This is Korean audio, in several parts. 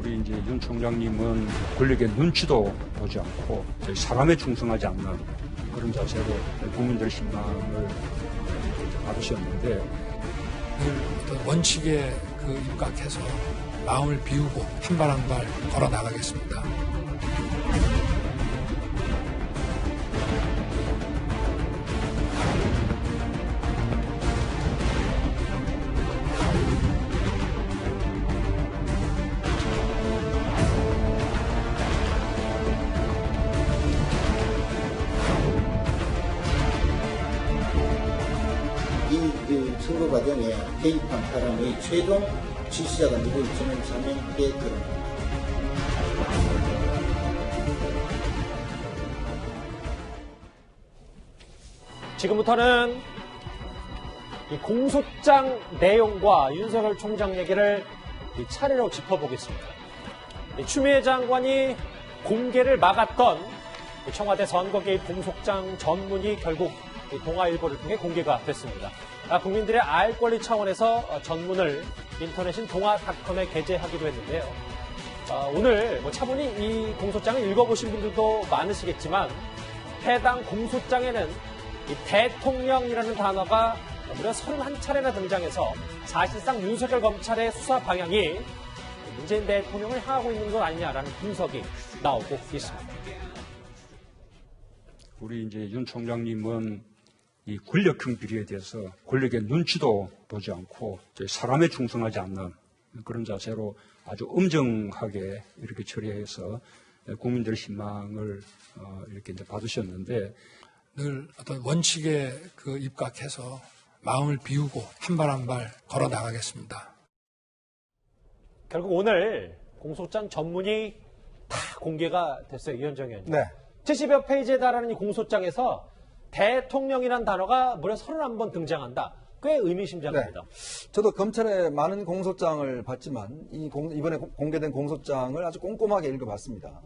우리 이제 윤 총장님은 권력의 눈치도 보지 않고 사람에 충성하지 않는 그런 자세로 국민들의 신망을 받으셨는데 늘 원칙에 입각해서 마음을 비우고 한 발 한 발 걸어 나가겠습니다. 이 선거 과정에 개입한 사람의 최종 지시자가 누구일지는 자명하게 드러납니다. 지금부터는 이 공소장 내용과 윤석열 총장 얘기를 차례로 짚어보겠습니다. 추미애 장관이 공개를 막았던 청와대 선거 개입 공소장 전문이 결국 동아일보를 통해 공개가 됐습니다. 국민들의 알 권리 차원에서 전문을 인터넷인 동아닷컴에 게재하기도 했는데요. 오늘 차분히 이 공소장을 읽어보신 분들도 많으시겠지만 해당 공소장에는 이 대통령이라는 단어가 무려 31차례나 등장해서 사실상 윤석열 검찰의 수사 방향이 문재인 대통령을 향하고 있는 것 아니냐라는 분석이 나오고 있습니다. 우리 이제 윤 총장님은 이 권력형 비리에 대해서 권력의 눈치도 보지 않고 사람에 충성하지 않는 그런 자세로 아주 엄정하게 이렇게 처리해서 국민들의 신망을 이렇게 이제 받으셨는데 늘 어떤 원칙에 입각해서 마음을 비우고 한 발 한 발 걸어 나가겠습니다. 결국 오늘 공소장 전문이 다 공개가 됐어요, 이현정 의원님. 네. 70여 페이지에 달하는 이 공소장에서 대통령이란 단어가 무려 31번 등장한다. 꽤 의미심장합니다. 네. 저도 검찰의 많은 공소장을 봤지만 이번에 공개된 공소장을 아주 꼼꼼하게 읽어봤습니다.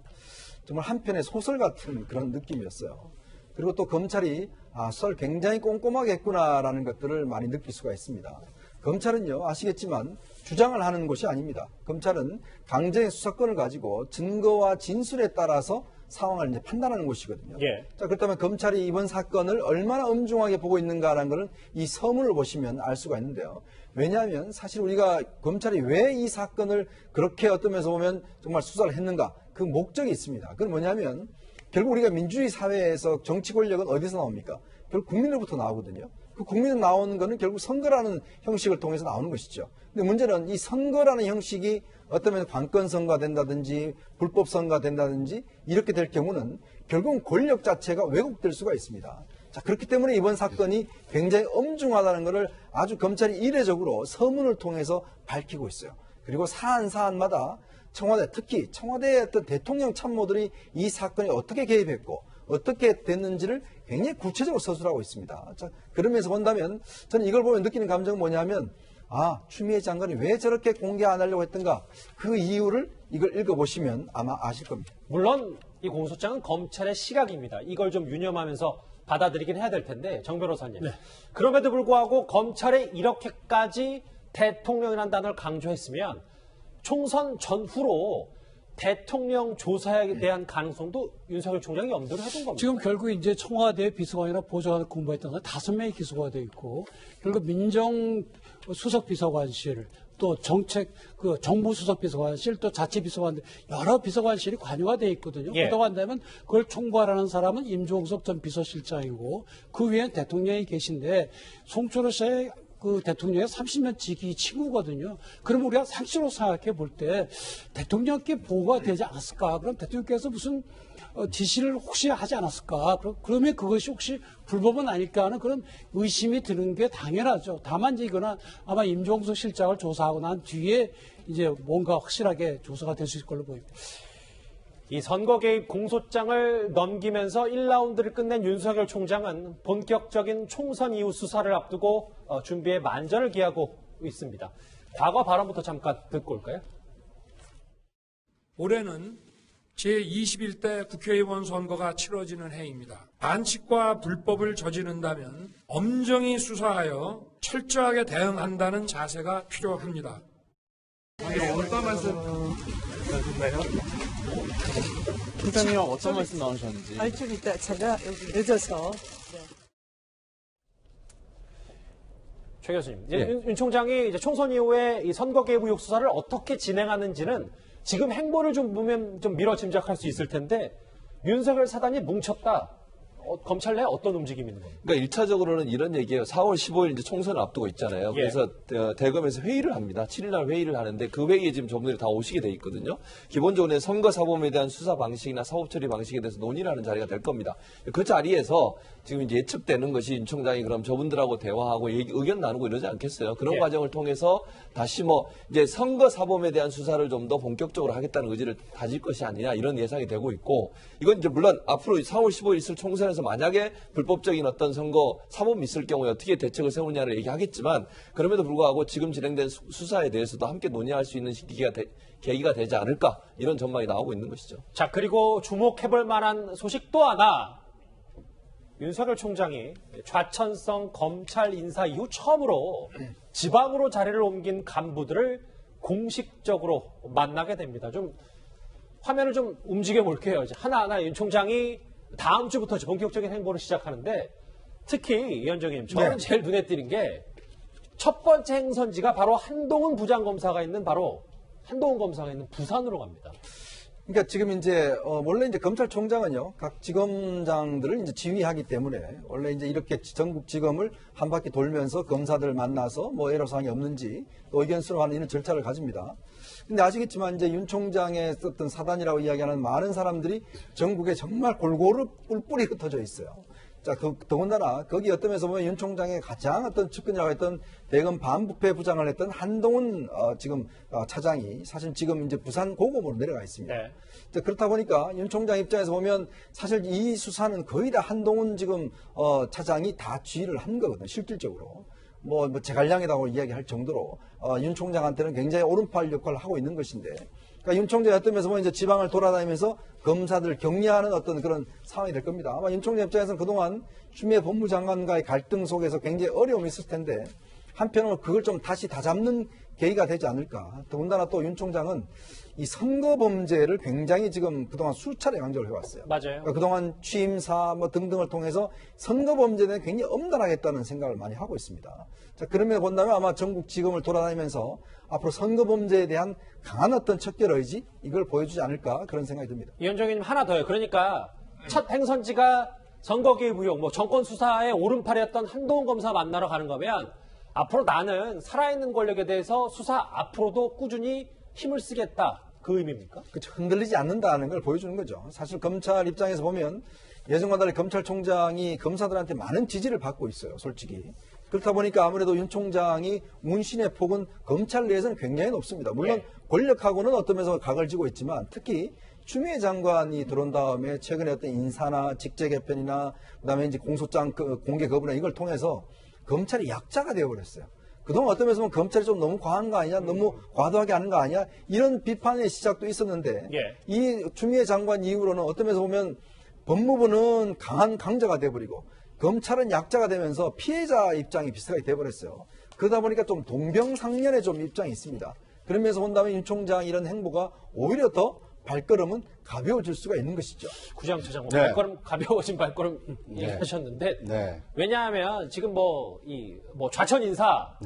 정말 한편의 소설 같은 그런 느낌이었어요. 그리고 또 검찰이 수사를 굉장히 꼼꼼하게 했구나라는 것들을 많이 느낄 수가 있습니다. 검찰은요, 아시겠지만 주장을 하는 곳이 아닙니다. 검찰은 강제의 수사권을 가지고 증거와 진술에 따라서 상황을 이제 판단하는 곳이거든요. 예. 자, 그렇다면 검찰이 이번 사건을 얼마나 엄중하게 보고 있는가라는 것을 이 서문을 보시면 알 수가 있는데요. 왜냐하면 사실 우리가 검찰이 왜 이 사건을 그렇게 어떤 면에서 보면 정말 수사를 했는가, 그 목적이 있습니다. 그건 뭐냐면 결국 우리가 민주주의 사회에서 정치 권력은 어디서 나옵니까? 결국 국민으로부터 나오거든요. 그 국민으로 나오는 거는 결국 선거라는 형식을 통해서 나오는 것이죠. 근데 문제는 이 선거라는 형식이 어떤 면에서 관권 선거가 된다든지 불법 선거가 된다든지 이렇게 될 경우는 결국은 권력 자체가 왜곡될 수가 있습니다. 자, 그렇기 때문에 이번 사건이 굉장히 엄중하다는 것을 아주 검찰이 이례적으로 서문을 통해서 밝히고 있어요. 그리고 사안마다 청와대, 특히 청와대의 어떤 대통령 참모들이 이 사건에 어떻게 개입했고 어떻게 됐는지를 굉장히 구체적으로 서술하고 있습니다. 자, 그러면서 본다면 저는 이걸 보면 느끼는 감정은 뭐냐면 추미애 장관이 왜 저렇게 공개 안 하려고 했던가, 그 이유를 이걸 읽어보시면 아마 아실 겁니다. 물론 이 공소장은 검찰의 시각입니다. 이걸 좀 유념하면서 받아들이긴 해야 될 텐데, 정 변호사님. 네. 그럼에도 불구하고 검찰이 이렇게까지 대통령이라는 단어를 강조했으면 총선 전후로 대통령 조사에 대한 가능성도 윤석열 총장이 염두를 해둔 겁니다. 지금 결국 이제 청와대 비서관이나 보좌관 공부했던 사람 5명이 기소가 돼 있고, 결국 민정 수석 비서관실, 또 정책 정무 수석 비서관실, 또 자치 비서관들 여러 비서관실이 관여가 돼 있거든요. 예. 그러고 한다면 그걸 총괄하는 사람은 임종석 전 비서실장이고, 그 위엔 대통령이 계신데 송철호 씨의 대통령의 30년 지기 친구거든요. 그럼 우리가 상식으로 생각해 볼 때 대통령께 보고가 되지 않았을까? 그럼 대통령께서 무슨 지시를 혹시 하지 않았을까? 그러면 그것이 혹시 불법은 아닐까 하는 그런 의심이 드는 게 당연하죠. 다만 이거는 아마 임종석 실장을 조사하고 난 뒤에 이제 뭔가 확실하게 조사가 될 수 있을 걸로 보입니다. 이 선거 개입 공소장을 넘기면서 1라운드를 끝낸 윤석열 총장은 본격적인 총선 이후 수사를 앞두고 준비에 만전을 기하고 있습니다. 과거 발언부터 잠깐 듣고 올까요? 올해는 제21대 국회의원 선거가 치러지는 해입니다. 반칙과 불법을 저지른다면 엄정히 수사하여 철저하게 대응한다는 자세가 필요합니다. 총장님 어떤 말씀 나오셨는지. 아니 좀 이따 제가 여기 늦어서 최 교수님, 이제 윤 총장이 이제 총선 이후에 이 선거 개입 의혹 수사를 어떻게 진행하는지는 지금 행보를 좀 보면 좀 미뤄 짐작할 수 있을 텐데 윤석열 사단이 뭉쳤다. 검찰 내에 어떤 움직임이 있는 겁니까? 그러니까 1차적으로는 이런 얘기예요. 4월 15일 이제 총선을 앞두고 있잖아요. 예. 그래서 대검에서 회의를 합니다. 7일날 회의를 하는데 그 회의에 지금 저분들이 다 오시게 돼 있거든요. 기본적으로 선거 사범에 대한 수사 방식이나 사법 처리 방식에 대해서 논의를 하는 자리가 될 겁니다. 그 자리에서 지금 이제 예측되는 것이 윤 총장이 그럼 저분들하고 대화하고 의견 나누고 이러지 않겠어요. 그런 예. 과정을 통해서 다시 이제 선거 사범에 대한 수사를 좀 더 본격적으로 하겠다는 의지를 다질 것이 아니냐 이런 예상이 되고 있고 이건 이제 물론 앞으로 4월 15일 있을 총선에서 만약에 불법적인 어떤 선거 사범이 있을 경우에 어떻게 대책을 세우냐를 얘기하겠지만 그럼에도 불구하고 지금 진행된 수사에 대해서도 함께 논의할 수 있는 계기가 되지 않을까 이런 전망이 나오고 있는 것이죠. 자, 그리고 주목해볼 만한 소식 또 하나. 윤석열 총장이 좌천성 검찰 인사 이후 처음으로 지방으로 자리를 옮긴 간부들을 공식적으로 만나게 됩니다. 좀 화면을 좀 움직여 볼게요. 이제 하나하나 윤 총장이 다음 주부터 본격적인 행보를 시작하는데 특히 위원장님 저는 제일 눈에 띄는 게 첫 번째 행선지가 바로 한동훈 부장검사가 있는 부산으로 갑니다. 그러니까 지금 이제 원래 이제 검찰총장은요 각 지검장들을 이제 지휘하기 때문에 원래 이제 이렇게 전국 지검을 한 바퀴 돌면서 검사들을 만나서 뭐 애로사항이 없는지 또 의견 수렴하는 이런 절차를 가집니다. 근데 아시겠지만 이제 윤 총장의 썼던 사단이라고 이야기하는 많은 사람들이 전국에 정말 골고루 뿔뿔이 흩어져 있어요. 자, 더군다나 거기 어떤 면에서 보면 윤 총장의 가장 어떤 측근이라고 했던 대검 반부패 부장을 했던 한동훈 지금 차장이 사실 지금 이제 부산 고검으로 내려가 있습니다. 네. 자, 그렇다 보니까 윤 총장 입장에서 보면 사실 이 수사는 거의 다 한동훈 지금 차장이 다 지휘를 한 거거든요. 실질적으로. 뭐 제갈량이라고 이야기할 정도로 윤 총장한테는 굉장히 오른팔 역할을 하고 있는 것인데 그러니까 윤 총장이 어떤 면에서 보면 이제 지방을 돌아다니면서 검사들 격리하는 어떤 그런 상황이 될 겁니다. 아마 윤 총장 입장에서는 그동안 추미애 법무장관과의 갈등 속에서 굉장히 어려움이 있을 텐데 한편으로 그걸 좀 다시 다잡는 계기가 되지 않을까. 더군다나 또 윤 총장은 이 선거 범죄를 굉장히 지금 그동안 수차례 강조를 해왔어요. 맞아요. 그러니까 그동안 취임사 뭐 등등을 통해서 선거 범죄에 대해 굉장히 엄단하겠다는 생각을 많이 하고 있습니다. 자, 그런 면에 본다면 아마 전국 지검을 돌아다니면서 앞으로 선거 범죄에 대한 강한 어떤 척결 의지 이걸 보여주지 않을까 그런 생각이 듭니다. 위원장님 하나 더요. 그러니까 첫 행선지가 선거 개입 의혹, 정권 수사의 오른팔이었던 한동훈 검사 만나러 가는 거면 앞으로 나는 살아있는 권력에 대해서 수사 앞으로도 꾸준히 힘을 쓰겠다. 그 의미입니까? 그렇죠. 흔들리지 않는다는 걸 보여주는 거죠. 사실 검찰 입장에서 보면 예전과 달리 검찰총장이 검사들한테 많은 지지를 받고 있어요. 솔직히. 그렇다 보니까 아무래도 윤 총장이 문신의 폭은 검찰 내에서는 굉장히 높습니다. 물론 권력하고는 어떤 면에서 각을 지고 있지만 특히 추미애 장관이 들어온 다음에 최근에 어떤 인사나 직제 개편이나 그다음에 이제 공소장 공개 거부나 이걸 통해서 검찰이 약자가 되어버렸어요. 그동안 어떤 면에서 보면 검찰이 좀 너무 과한 거 아니냐, 너무 과도하게 하는 거 아니냐 이런 비판의 시작도 있었는데 이 추미애 장관 이후로는 어떤 면에서 보면 법무부는 강한 강자가 돼버리고 검찰은 약자가 되면서 피해자 입장이 비슷하게 돼버렸어요. 그러다 보니까 좀 동병상련의 좀 입장이 있습니다. 그런 면에서 본다면 윤 총장 이런 행보가 오히려 더 발걸음은 가벼워질 수가 있는 것이죠. 구장처장 발걸음 가벼워진 발걸음 얘기하셨는데 왜냐하면 지금 좌천 인사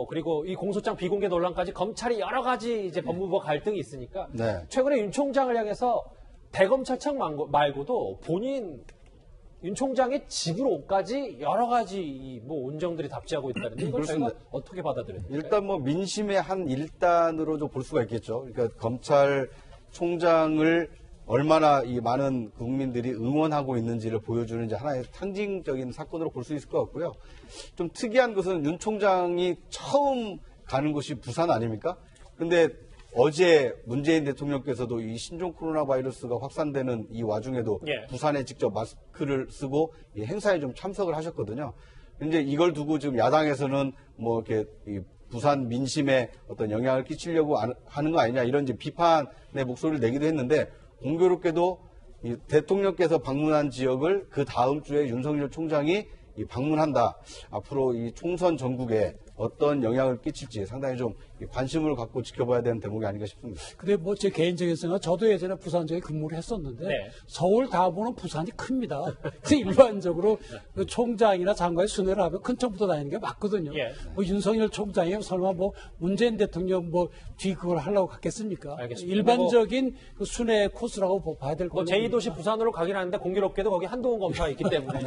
그리고 이 공소장 비공개 논란까지 검찰이 여러 가지 이제 법무부와 갈등이 있으니까 최근에 윤 총장을 향해서 대검찰청 말고도 본인 윤 총장의 집으로까지 여러 가지 온정들이 답지하고 있다는데 이걸 저희가 어떻게 받아들여야 될까요? 일단 민심의 한 일단으로 좀 볼 수가 있겠죠. 그러니까 검찰총장을 얼마나 이 많은 국민들이 응원하고 있는지를 보여주는 이제 하나의 상징적인 사건으로 볼 수 있을 것 같고요. 좀 특이한 것은 윤 총장이 처음 가는 곳이 부산 아닙니까? 근데 어제 문재인 대통령께서도 이 신종 코로나 바이러스가 확산되는 이 와중에도 부산에 직접 마스크를 쓰고 이 행사에 좀 참석을 하셨거든요. 근데 이걸 두고 지금 야당에서는 이렇게 이 부산 민심에 어떤 영향을 끼치려고 하는 거 아니냐 이런 이제 비판의 목소리를 내기도 했는데 공교롭게도 이 대통령께서 방문한 지역을 그 다음 주에 윤석열 총장이 이 방문한다. 앞으로 이 총선 전국에 어떤 영향을 끼칠지 상당히 좀 관심을 갖고 지켜봐야 되는 대목이 아닌가 싶습니다. 근데 뭐 제 개인적인 생각, 저도 예전에 부산 지역에 근무를 했었는데 네. 서울 다음으로는 부산이 큽니다. 그래서 일반적으로 그 총장이나 장관이 순회를 하면 큰 청부터 다니는 게 맞거든요. 예. 뭐 윤석열 총장이 설마 뭐 문재인 대통령 뭐 뒤 그걸 하려고 갔겠습니까? 알겠습니다. 일반적인 그 순회 코스라고 봐야 될 뭐 거예요. 제2도시 부산으로 가긴 하는데 공교롭게도 거기 한동훈 검사가 있기 때문에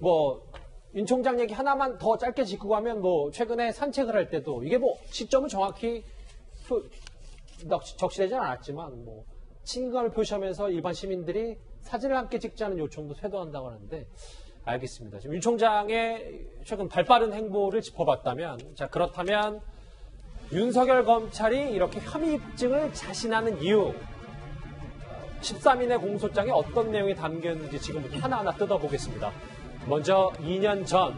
뭐 윤 총장 얘기 하나만 더 짧게 짚고 가면 뭐 최근에 산책을 할 때도 이게 뭐 시점은 정확히 적시되지는 않았지만 뭐 친근감을 표시하면서 일반 시민들이 사진을 함께 찍자는 요청도 쇄도한다고 하는데 알겠습니다. 지금 윤 총장의 최근 발빠른 행보를 짚어봤다면 자 그렇다면 윤석열 검찰이 이렇게 혐의 입증을 자신하는 이유 13인의 공소장에 어떤 내용이 담겼는지 지금부터 하나하나 뜯어보겠습니다. 먼저 2년 전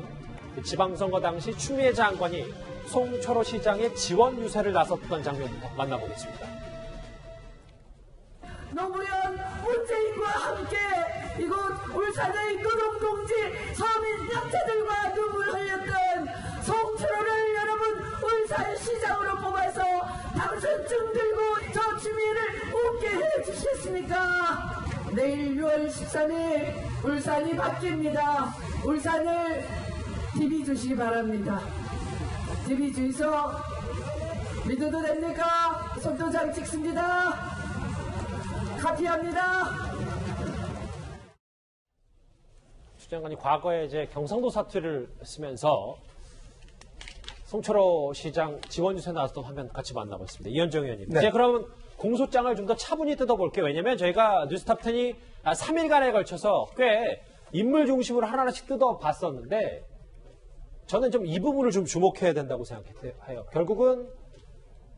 지방선거 당시 추미애 장관이 송철호 시장의 지원 유세를 나섰던 장면부터 만나보겠습니다. 노무현 문재인과 함께 이곳 울산의 노동동지 서민 약자들과 눈물 흘렸던 송철호를 여러분 울산시장으로 뽑아서 당선증 들고 저 주민을 웃게 해주시겠습니까? 내일 6월 13일 울산이 바뀝니다. 울산을 TV 주시기 바랍니다. TV 주셔서 믿어도 됩니까? 손도장 찍습니다. 카피합니다. 추 장관이 과거에 이제 경상도 사투리를 쓰면서 송철호 시장 지원 유세 나왔던 화면 같이 만나보겠습니다. 이현정 의원님. 네. 이제 그러면 공소장을 좀 더 차분히 뜯어볼게요. 왜냐면 저희가 뉴스탑10이 3일간에 걸쳐서 꽤 인물 중심으로 하나하나씩 뜯어봤었는데 저는 좀 이 부분을 좀 주목해야 된다고 생각해요. 결국은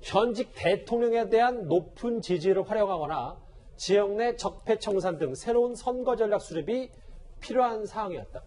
현직 대통령에 대한 높은 지지를 활용하거나 지역 내 적폐 청산 등 새로운 선거 전략 수립이 필요한 상황이었다.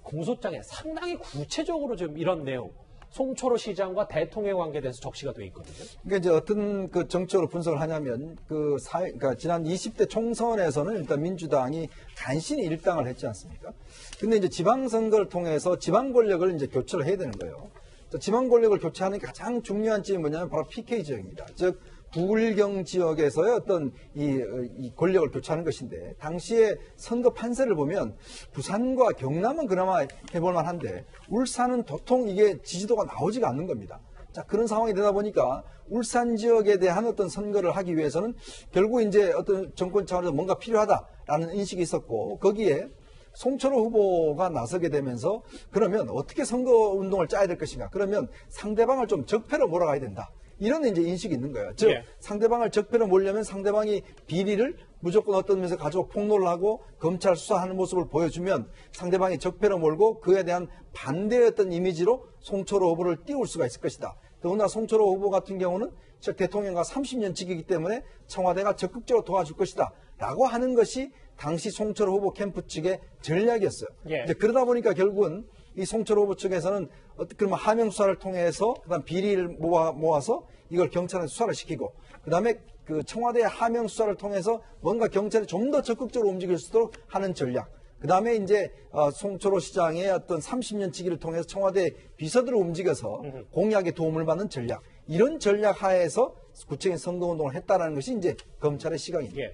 공소장에 상당히 구체적으로 좀 이런 내용, 송철호 시장과 대통령의 관계에 대해서 적시가 돼 있거든요. 그러니까 이제 어떤 그 정적으로 분석을 하냐면 그러니까 지난 20대 총선에서는 일단 민주당이 간신히 일당을 했지 않습니까? 근데 이제 지방선거를 통해서 지방 권력을 이제 교체를 해야 되는 거예요. 지방 권력을 교체하는 가장 중요한 지역이 뭐냐면 바로 PK 지역입니다. 즉 부울경 지역에서의 어떤 이 권력을 교체하는 것인데 당시에 선거 판세를 보면 부산과 경남은 그나마 해볼 만한데 울산은 도통 이게 지지도가 나오지가 않는 겁니다. 자, 그런 상황이 되다 보니까 울산 지역에 대한 어떤 선거를 하기 위해서는 결국 이제 어떤 정권 차원에서 뭔가 필요하다라는 인식이 있었고 거기에 송철호 후보가 나서게 되면서 그러면 어떻게 선거 운동을 짜야 될 것인가? 그러면 상대방을 좀 적폐로 몰아가야 된다. 이런 이제 인식이 있는 거예요. 즉 상대방을 적폐로 몰려면 상대방이 비리를 무조건 어떤 면에서 가지고 폭로를 하고 검찰 수사하는 모습을 보여주면 상대방이 적폐로 몰고 그에 대한 반대의 어떤 이미지로 송철호 후보를 띄울 수가 있을 것이다. 더구나 송철호 후보 같은 경우는 즉 대통령과 30년 지기이기 때문에 청와대가 적극적으로 도와줄 것이다. 라고 하는 것이 당시 송철호 후보 캠프 측의 전략이었어요. 이제 그러다 보니까 결국은 이 송철호 후보 측에서는 그러면 하명 수사를 통해서 그다음 비리를 모아서 이걸 경찰에 수사를 시키고 그다음에 그 청와대의 하명 수사를 통해서 뭔가 경찰이 좀 더 적극적으로 움직일 수 있도록 하는 전략. 그다음에 이제 송철호 시장의 어떤 30년 지기를 통해서 청와대 비서들을 움직여서 공약에 도움을 받는 전략. 이런 전략 하에서 구체적인 선거운동을 했다라는 것이 이제 검찰의 시각입니다.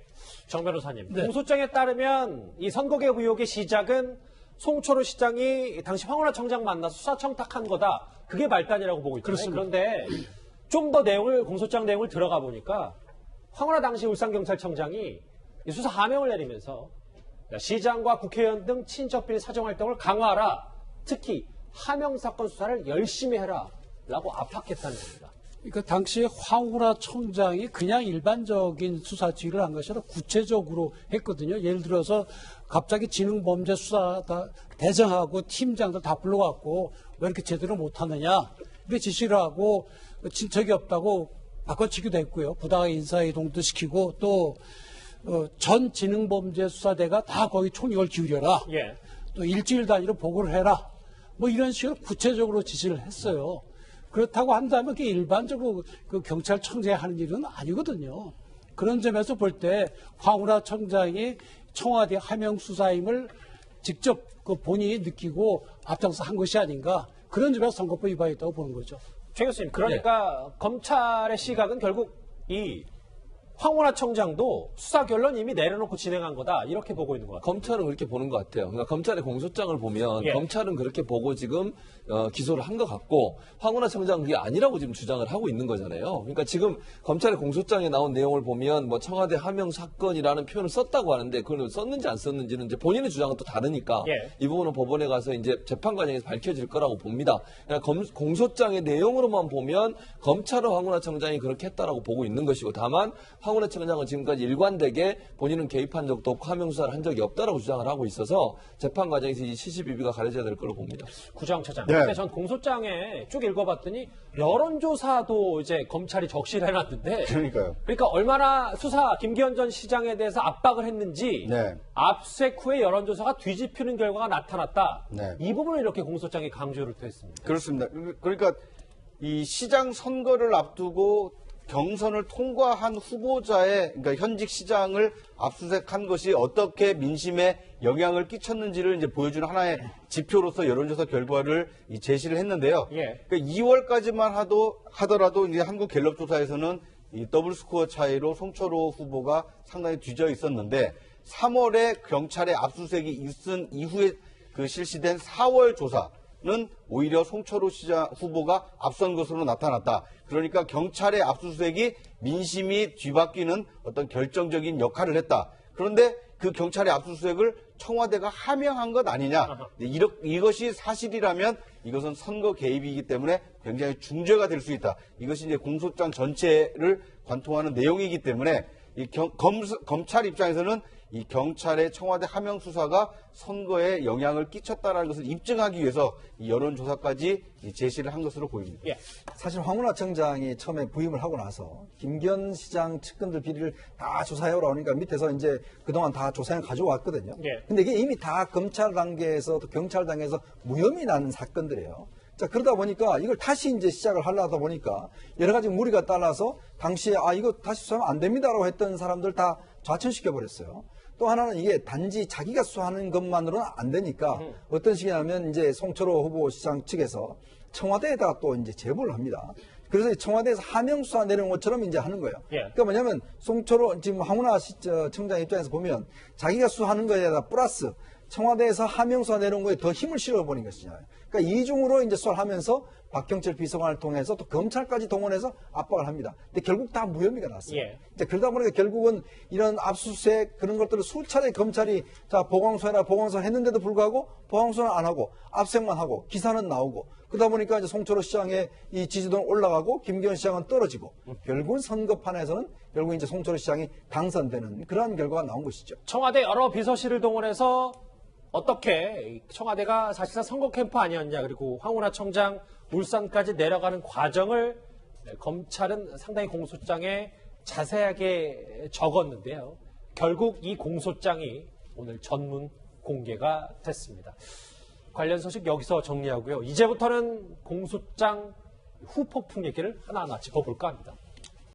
정 변호사님, 공소장에 따르면 이 선거개혁 의혹의 시작은 송철호 시장이 당시 황운하 청장 만나서 수사 청탁한 거다. 그게 발단이라고 보고 있잖아요. 그렇습니다. 그런데 좀 더 공소장 내용을 들어가 보니까 황운하 당시 울산경찰청장이 이 수사 하명을 내리면서 시장과 국회의원 등 친척 비리 사정 활동을 강화하라. 특히 하명 사건 수사를 열심히 해라. 라고 압박했다는 겁니다. 그러니까 당시에 황운하 청장이 그냥 일반적인 수사 지휘를 한 것이 아니라 구체적으로 했거든요. 예를 들어서 갑자기 지능범죄수사 대장하고 팀장들 다 불러갖고 왜 이렇게 제대로 못하느냐 이렇게 지시를 하고 친척이 없다고 바꿔치기도 했고요. 부당하게 인사이동도 시키고 또 전 지능범죄수사대가 다 거기 총력을 기울여라. 또 일주일 단위로 보고를 해라. 뭐 이런 식으로 구체적으로 지시를 했어요. 그렇다고 한다면 그게 일반적으로 그 경찰청장이 하는 일은 아니거든요. 그런 점에서 볼 때 황운하 청장이 청와대 하명 수사임을 직접 그 본인이 느끼고 앞장서 한 것이 아닌가 그런 점에서 선거법 위반이 있다고 보는 거죠. 최 교수님, 그러니까 검찰의 시각은 결국 이 황운하 청장도 수사 결론 이미 내려놓고 진행한 거다 이렇게 보고 있는 것 같아요. 검찰은 그렇게 보는 것 같아요. 그러니까 검찰의 공소장을 보면 예. 검찰은 그렇게 보고 지금 기소를 한 것 같고 황운하 청장은 그게 아니라고 지금 주장을 하고 있는 거잖아요. 그러니까 지금 검찰의 공소장에 나온 내용을 보면 뭐 청와대 하명 사건이라는 표현을 썼다고 하는데 그걸 썼는지 안 썼는지는 이제 본인의 주장은 또 다르니까 예. 이 부분은 법원에 가서 이제 재판 과정에서 밝혀질 거라고 봅니다. 그러니까 공소장의 내용으로만 보면 검찰은 황운하 청장이 그렇게 했다라고 보고 있는 것이고 다만 황운하 청장은 지금까지 일관되게 본인은 개입한 적도 없고 하명 수사를 한 적이 없다라고 주장을 하고 있어서 재판 과정에서 이 시시비비가 가려져야 될 걸로 봅니다. 구정처장. 네. 근데 전 공소장에 쭉 읽어봤더니 여론조사도 이제 검찰이 적시를 해놨는데 그러니까요. 그러니까 얼마나 수사 김기현 전 시장에 대해서 압박을 했는지 네. 압수색 후에 여론조사가 뒤집히는 결과가 나타났다. 네. 이 부분을 이렇게 공소장에 강조를 또 했습니다. 그렇습니다. 그러니까 이 시장 선거를 앞두고 경선을 통과한 후보자의 그러니까 현직 시장을 압수수색한 것이 어떻게 민심에 영향을 끼쳤는지를 이제 보여주는 하나의 지표로서 여론조사 결과를 제시를 했는데요. 예. 그러니까 2월까지만 하더라도 이제 한국갤럽조사에서는 이 더블 스코어 차이로 송철호 후보가 상당히 뒤져 있었는데 3월에 경찰의 압수수색이 있은 이후에 그 실시된 4월 조사는 오히려 송철호 시장 후보가 앞선 것으로 나타났다. 그러니까 경찰의 압수수색이 민심이 뒤바뀌는 어떤 결정적인 역할을 했다. 그런데 그 경찰의 압수수색을 청와대가 하명한 것 아니냐. 이것이 사실이라면 이것은 선거 개입이기 때문에 굉장히 중죄가 될 수 있다. 이것이 이제 공소장 전체를 관통하는 내용이기 때문에 이 검찰 입장에서는 이 경찰의 청와대 하명 수사가 선거에 영향을 끼쳤다는 것을 입증하기 위해서 이 여론조사까지 제시를 한 것으로 보입니다. 예. 사실 황운하 청장이 처음에 부임을 하고 나서 김기현 시장 측근들 비리를 다 조사해오라 하니까 밑에서 이제 그동안 다 조사해 가져왔거든요. 예. 근데 이게 이미 다 검찰 단계에서 또 경찰 단계에서 무혐의 나는 사건들이에요. 자, 그러다 보니까 이걸 다시 이제 시작을 하려다 보니까 여러 가지 무리가 따라서 당시에 이거 다시 수사하면 안 됩니다라고 했던 사람들 다 좌천시켜 버렸어요. 또 하나는 이게 단지 자기가 수사하는 것만으로는 안 되니까 어떤 식이냐면 이제 송철호 후보 시장 측에서 청와대에다가 또 이제 제보를 합니다. 그래서 청와대에서 하명 수사 내려온 것처럼 이제 하는 거예요. 예. 그러니까 뭐냐면 송철호 지금 황운하 청장 입장에서 보면 자기가 수사하는 거에다 플러스 청와대에서 하명 수사 내려온 거에 더 힘을 실어버린 것이잖아요. 그러니까 이중으로 이제 수사를 하면서 박경철 비서관을 통해서 또 검찰까지 동원해서 압박을 합니다. 근데 결국 다 무혐의가 났어요. 예. 이제 그러다 보니까 결국은 이런 압수수색 그런 것들을 수차례 검찰이 보강수사해라 보강수사 했는데도 불구하고 보강수사는 안 하고 압수색만 하고 기사는 나오고 그러다 보니까 이제 송철호 시장의 이 지지도는 올라가고 김기현 시장은 떨어지고 결국은 선거판에서는 결국 이제 송철호 시장이 당선되는 그러한 결과가 나온 것이죠. 청와대 여러 비서실을 동원해서 어떻게 청와대가 사실상 선거 캠프 아니었냐 그리고 황운하 청장 울산까지 내려가는 과정을 검찰은 상당히 공소장에 자세하게 적었는데요. 결국 이 공소장이 오늘 전문 공개가 됐습니다. 관련 소식 여기서 정리하고요. 이제부터는 공소장 후폭풍 얘기를 하나하나 짚어볼까 합니다.